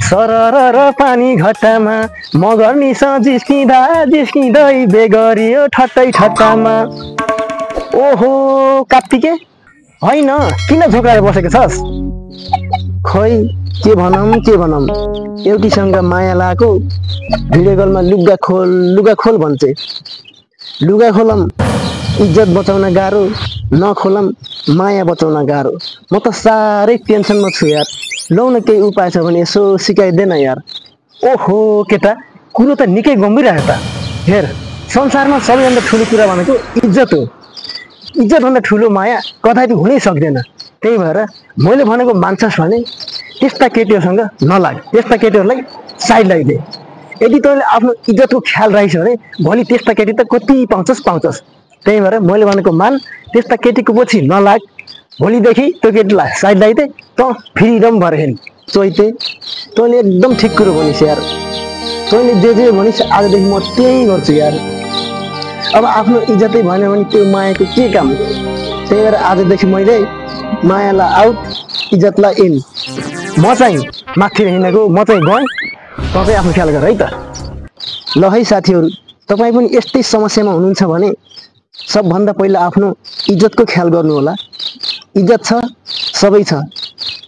सरर पानी घट्टामा मगर्निस जिस्किँदा जिस्किँदै बेगरियो ठट्टै ठट्टामा। ओहो कात्तिके होइन किन झोकाएर बसेको छस्? खै के भनौँ एउटीसँग माया लागेको भिडियो कलमा लुगा खोल भन्छ। लुगा खोलम इज्जत बचाउन गाह्रो, नखोलम माया बचाउन गाह्रो। म त साह्रै टेन्सनमा छु यार, लौ न केही उपाय छ भने यसो सिकाइदे न यार। ओहो केटा कुरो त निकै गम्भीर आयो त। हेर संसारमा सबैभन्दा ठुलो कुरा भनेको इज्जत हो। इज्जतभन्दा ठुलो माया कतै पनि हुनै सक्दैन। त्यही भएर मैले भनेको मान्छस् भने त्यस्ता केटीहरूसँग नलाग, त्यस्ता केटीहरूलाई साइड लगाइदे। यदि तैँले आफ्नो इज्जतको ख्याल राखिस् भने भोलि त्यस्ता केटी त कति पाउँछस्। त्यही भएर मैले भनेको मान, त्यस्ता केटीको पछि नलाग। भोलिदेखि त्यो केटीलाई साइड लगाइदे, त फ्रिडम भएर हिँड। चोइते तैँले एकदम ठिक कुरो भनिस् यार। तैँले जे भनिस् आजदेखि म त्यही गर्छु यार। अब आफ्नो इज्जतै भएन भने त्यो मायाको के काम? त्यही भएर आजदेखि मैले मायालाई आउट, इज्जतलाई इन। म चाहिँ माथि हिँडेको, म चाहिँ गएँ। तपाईँ आफ्नो ख्याल गर है त। ल है साथीहरू, तपाईँ पनि यस्तै समस्यामा हुनुहुन्छ भने सबभन्दा पहिला आफ्नो इज्जतको ख्याल गर्नु होला। इज्जत छ सबै छ,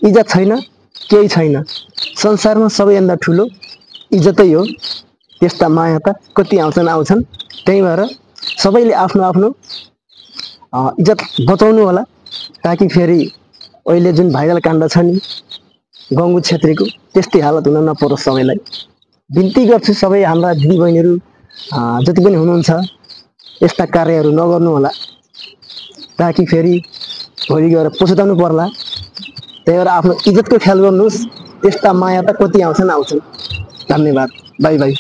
इज्जत छैन केही छैन। संसारमा सबैभन्दा ठुलो इज्जतै हो। त्यस्ता माया त कति आउँछन्। त्यही भएर सबैले आफ्नो आफ्नो इज्जत बचाउनु होला, ताकि फेरि अहिले जुन भाइरल काण्ड छ नि गङ्गु छेत्रीको, त्यस्तै हालत हुन नपरोस्। सबैलाई बिन्ती गर्छु, सबै हाम्रा दिदीबहिनीहरू जति पनि हुनुहुन्छ यस्ता कार्यहरू नगर्नु होला, ताकि फेरि भोलि गएर पछुताउनु पर्ला। त्यही भएर आफ्नो इज्जतको ख्याल गर्नुहोस्। त्यस्ता माया त कति आउँछन्। धन्यवाद, बाई बाई।